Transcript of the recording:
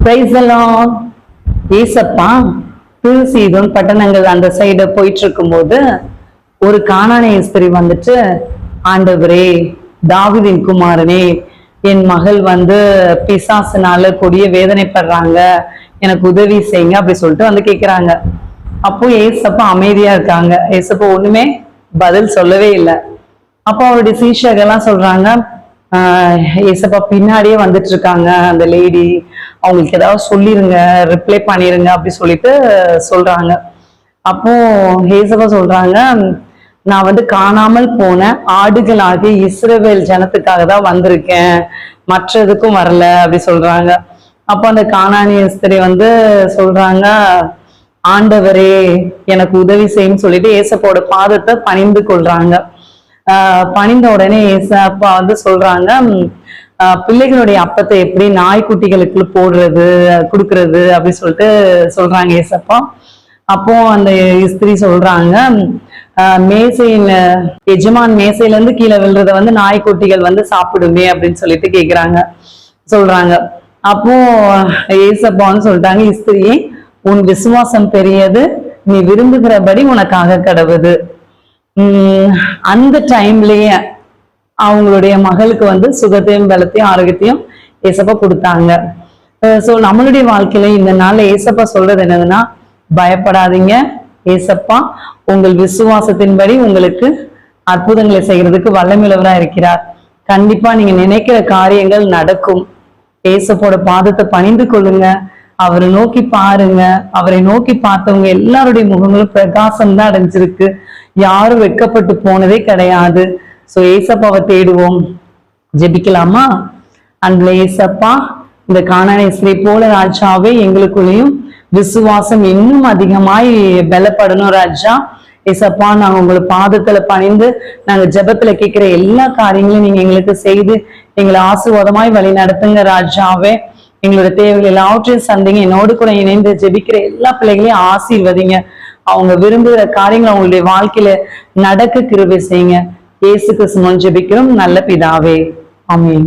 Praise the Lord. ஏசப்பா சீதோன் பட்டணங்கள் அந்த சைடு போயிட்டு இருக்கும்போது ஒரு கானானிய ஸ்திரீ வந்துட்டு, ஆண்டவரே, தாவீதின் குமாரனே, என் மகள் பிசாசுனால கொடிய வேதனைப்படுறாங்க, எனக்கு உதவி செய்யுங்க அப்படி சொல்லிட்டு கேக்குறாங்க. அப்போ ஏசப்பா அமைதியா இருக்காங்க. ஏசப்பா ஒண்ணுமே பதில் சொல்லவே இல்லை. அப்போ அவருடைய சீஷர்கள்லாம் சொல்றாங்க, ஏசப்பா பின்னாடியே வந்துட்டு இருக்காங்க அந்த லேடி, அவங்களுக்கு ஏதாவது சொல்லிருங்க, ரிப்ளை பண்ணிருங்க அப்படி சொல்லிட்டு சொல்றாங்க. அப்போ ஏசப்பா சொல்றாங்க, நான் காணாமல் போன ஆடுகளாகிய இஸ்ரவேல் ஜனத்துக்காக தான் வந்திருக்கேன், மற்றதுக்கும் வரல அப்படி சொல்றாங்க. அப்போ அந்த கானானிய ஸ்திரீ சொல்றாங்க, ஆண்டவரே எனக்கு உதவி செய்யுன்னு சொல்லிட்டு ஏசப்பாவோட பாதத்தை பணிந்து கொள்றாங்க. பணிந்த உடனே ஏசப்பா சொல்றாங்க, பிள்ளைகளுடைய அப்பத்தை எப்படி நாய்க்குட்டிகளுக்கு போடுறது கொடுக்கறது அப்படி சொல்லிட்டு சொல்றாங்க ஏசப்பா. அப்போ அந்த ஸ்திரீ சொல்றாங்க, மேசையில எஜமான் மேசையில இருந்து கீழே விழுறத நாய்க்குட்டிகள் சாப்பிடுமே அப்படின்னு சொல்லிட்டு கேக்குறாங்க சொல்றாங்க. அப்போ ஏசப்பான்னு சொல்லிட்டாங்க, ஸ்திரீயே, உன் விசுவாசம் பெரியது, நீ விரும்புகிறபடி உனக்காக கடவுது. அந்த டைம்லயே அவங்களுடைய மகளுக்கு சுகத்தையும் பலத்தையும் ஆரோக்கியத்தையும் ஏசப்பா கொடுத்தாங்க. சோ நம்மளுடைய வாழ்க்கையில இந்த நாள்ல ஏசப்பா சொல்றது என்னதுன்னா, பயப்படாதீங்க, ஏசப்பா உங்கள் விசுவாசத்தின்படி உங்களுக்கு அற்புதங்களை செய்யறதுக்கு வல்லமையுள்ளவரா இருக்கிறார். கண்டிப்பா நீங்க நினைக்கிற காரியங்கள் நடக்கும். ஏசப்போட பாதத்தை பணிந்து கொள்ளுங்க, அவரை நோக்கி பாருங்க. அவரை நோக்கி பார்த்தவங்க எல்லாருடைய முகங்களும் பிரகாசம் தான் அடைஞ்சிருக்கு, யாரும் வெட்கப்பட்டு போனதே கிடையாது. சோ ஏசப்பாவை தேடுவோம். ஜெபிக்கலாமா? அன்புள்ள ஏசப்பா, இந்த கானானிய ஸ்திரீ போல ராஜாவே எங்களுக்குள்ளேயும் விசுவாசம் இன்னும் அதிகமாய் பலப்படணும் ராஜா. ஏசப்பா, நாங்க உங்களை பாதத்துல பணிந்து நாங்க ஜெபத்துல கேட்கிற எல்லா காரியங்களையும் நீங்க எங்களுக்கு செய்து எங்களை ஆசீர்வாதமாய் வழி நடத்துங்க ராஜாவே. எங்களோட தேவைகள் எல்லாவற்றையும் சந்திங்க. என்னோடு கூட இணைந்து ஜெபிக்கிற எல்லா பிள்ளைகளையும் ஆசீர்வதிங்க. அவங்க விரும்புகிற காரியங்கள் அவங்களுடைய வாழ்க்கையில நடக்க கிருபை செய்யுங்க. இயேசு கிறிஸ்து மூலம் ஜெபிக்கிறோம் நல்ல பிதாவே, ஆமென்.